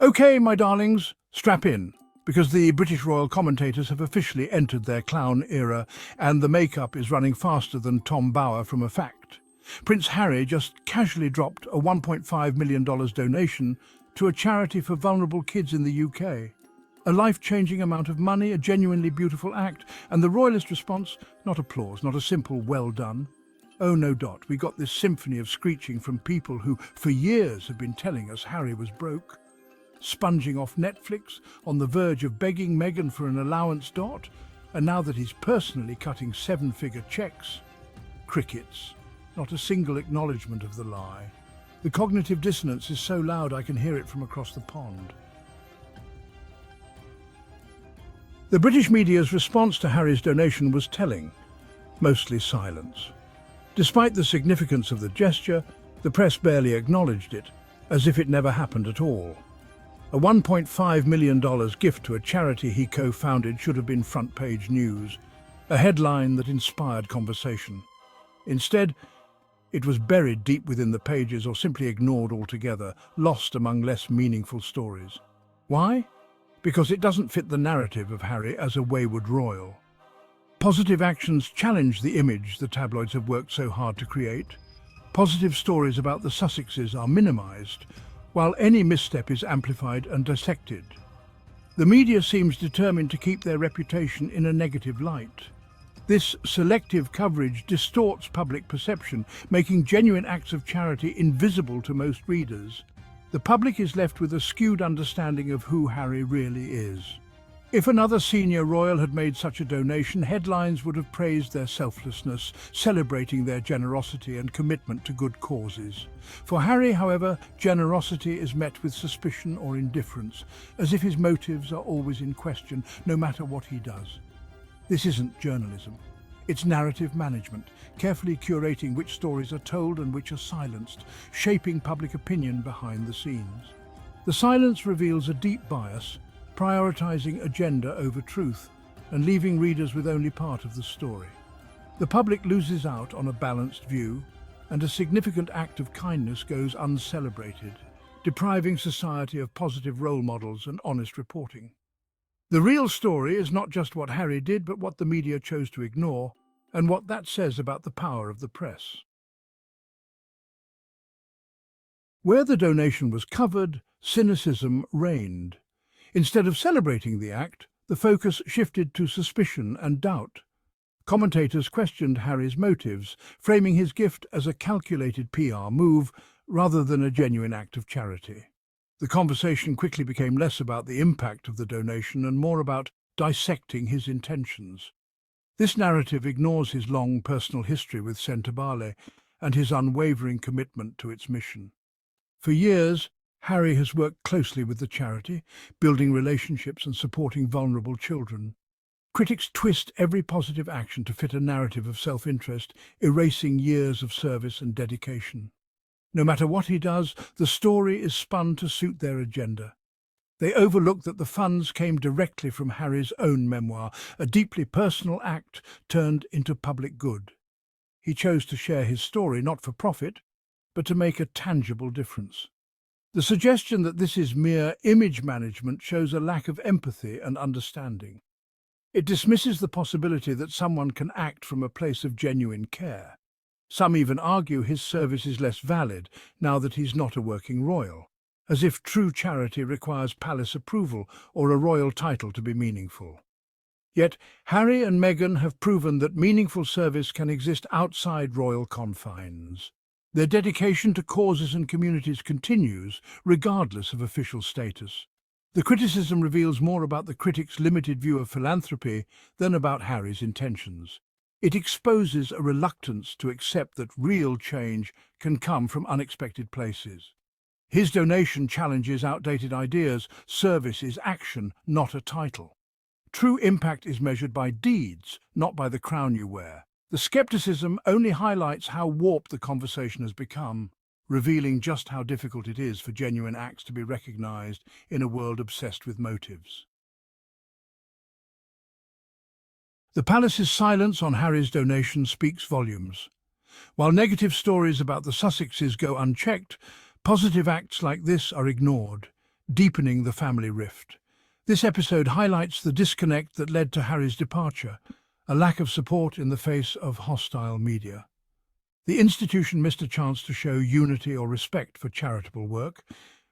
Okay, my darlings, strap in, because the British royal commentators have officially entered their clown era, and the makeup is running faster than Tom Bower from a fact. Prince Harry just casually dropped a $1.5 million donation to a charity for vulnerable kids in the UK. A life-changing amount of money, a genuinely beautiful act, and the Royalist response, not applause, not a simple well done. Oh no, Dot, we got this symphony of screeching from people who, for years, have been telling us Harry was broke. Sponging off Netflix, on the verge of begging Meghan for an allowance, Dot, and now that he's personally cutting seven-figure checks. Crickets. Not a single acknowledgement of the lie. The cognitive dissonance is so loud I can hear it from across the pond. The British media's response to Harry's donation was telling, mostly silence. Despite the significance of the gesture, the press barely acknowledged it, as if it never happened at all. A $1.5 million gift to a charity he co-founded should have been front-page news, a headline that inspired conversation. Instead, it was buried deep within the pages or simply ignored altogether, lost among less meaningful stories. Why? Because it doesn't fit the narrative of Harry as a wayward royal. Positive actions challenge the image the tabloids have worked so hard to create. Positive stories about the Sussexes are minimised, while any misstep is amplified and dissected. The media seems determined to keep their reputation in a negative light. This selective coverage distorts public perception, making genuine acts of charity invisible to most readers. The public is left with a skewed understanding of who Harry really is. If another senior royal had made such a donation, headlines would have praised their selflessness, celebrating their generosity and commitment to good causes. For Harry, however, generosity is met with suspicion or indifference, as if his motives are always in question, no matter what he does. This isn't journalism. It's narrative management, carefully curating which stories are told and which are silenced, shaping public opinion behind the scenes. The silence reveals a deep bias, prioritizing agenda over truth and leaving readers with only part of the story. The public loses out on a balanced view, and a significant act of kindness goes uncelebrated, depriving society of positive role models and honest reporting. The real story is not just what Harry did, but what the media chose to ignore, and what that says about the power of the press. Where the donation was covered, cynicism reigned. Instead of celebrating the act, the focus shifted to suspicion and doubt. Commentators questioned Harry's motives, framing his gift as a calculated PR move rather than a genuine act of charity. The conversation quickly became less about the impact of the donation and more about dissecting his intentions. This narrative ignores his long personal history with Centobale and his unwavering commitment to its mission. For years, Harry has worked closely with the charity, building relationships and supporting vulnerable children. Critics twist every positive action to fit a narrative of self-interest, erasing years of service and dedication. No matter what he does, the story is spun to suit their agenda. They overlook that the funds came directly from Harry's own memoir, a deeply personal act turned into public good. He chose to share his story not for profit, but to make a tangible difference. The suggestion that this is mere image management shows a lack of empathy and understanding. It dismisses the possibility that someone can act from a place of genuine care. Some even argue his service is less valid now that he's not a working royal, as if true charity requires palace approval or a royal title to be meaningful. Yet Harry and Meghan have proven that meaningful service can exist outside royal confines. Their dedication to causes and communities continues, regardless of official status. The criticism reveals more about the critics' limited view of philanthropy than about Harry's intentions. It exposes a reluctance to accept that real change can come from unexpected places. His donation challenges outdated ideas. Service is action, not a title. True impact is measured by deeds, not by the crown you wear. The skepticism only highlights how warped the conversation has become, revealing just how difficult it is for genuine acts to be recognized in a world obsessed with motives. The palace's silence on Harry's donation speaks volumes. While negative stories about the Sussexes go unchecked, positive acts like this are ignored, deepening the family rift. This episode highlights the disconnect that led to Harry's departure, a lack of support in the face of hostile media. The institution missed a chance to show unity or respect for charitable work,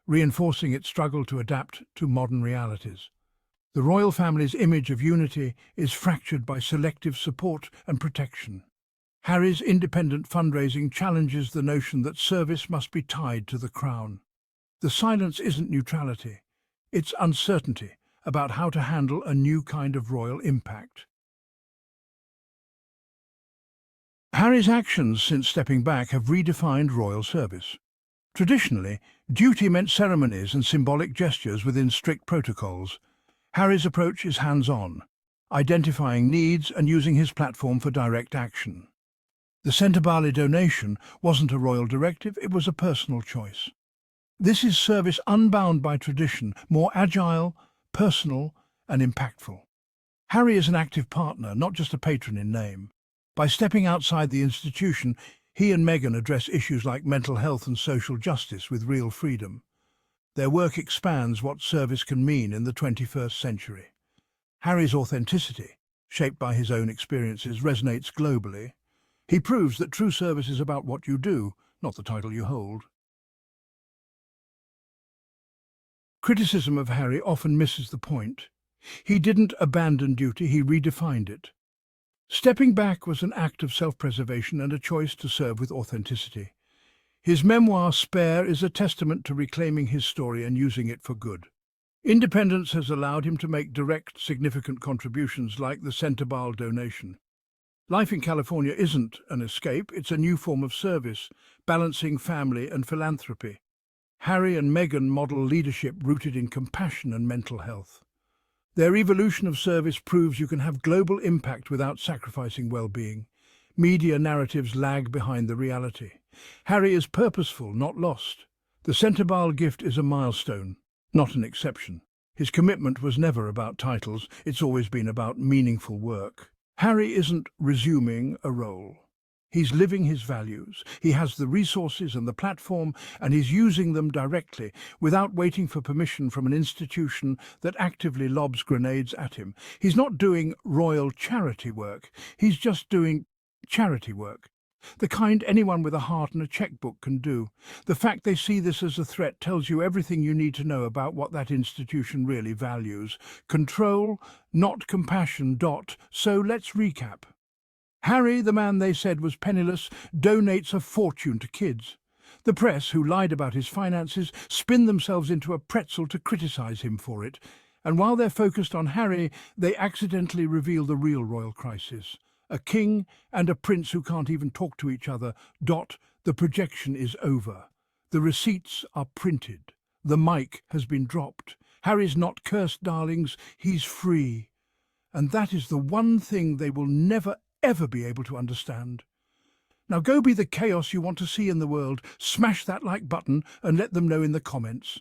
reinforcing its struggle to adapt to modern realities. The royal family's image of unity is fractured by selective support and protection. Harry's independent fundraising challenges the notion that service must be tied to the crown. The silence isn't neutrality, it's uncertainty about how to handle a new kind of royal impact. Harry's actions since stepping back have redefined royal service. Traditionally, duty meant ceremonies and symbolic gestures within strict protocols. Harry's approach is hands-on, identifying needs and using his platform for direct action. The Centibali donation wasn't a royal directive, it was a personal choice. This is service unbound by tradition, more agile, personal, and impactful. Harry is an active partner, not just a patron in name. By stepping outside the institution, he and Meghan address issues like mental health and social justice with real freedom. Their work expands what service can mean in the 21st century. Harry's authenticity, shaped by his own experiences, resonates globally. He proves that true service is about what you do, not the title you hold. Criticism of Harry often misses the point. He didn't abandon duty, he redefined it. Stepping back was an act of self-preservation and a choice to serve with authenticity. His memoir, Spare, is a testament to reclaiming his story and using it for good. Independence has allowed him to make direct, significant contributions like the Centibali donation. Life in California isn't an escape, it's a new form of service, balancing family and philanthropy. Harry and Meghan model leadership rooted in compassion and mental health. Their evolution of service proves you can have global impact without sacrificing well-being. Media narratives lag behind the reality. Harry is purposeful, not lost. The Centibali gift is a milestone, not an exception. His commitment was never about titles, it's always been about meaningful work. Harry isn't resuming a role. He's living his values. He has the resources and the platform, and he's using them directly, without waiting for permission from an institution that actively lobs grenades at him. He's not doing royal charity work. He's just doing charity work. The kind anyone with a heart and a checkbook can do. The fact they see this as a threat tells you everything you need to know about what that institution really values. Control, not compassion. So let's recap. Harry, the man they said was penniless, donates a fortune to kids. The press, who lied about his finances, spin themselves into a pretzel to criticize him for it. And while they're focused on Harry, they accidentally reveal the real royal crisis. A king and a prince who can't even talk to each other. The projection is over. The receipts are printed. The mic has been dropped. Harry's not cursed, darlings. He's free. And that is the one thing they will never ever be able to understand. Now go be the chaos you want to see in the world. Smash that like button and let them know in the comments.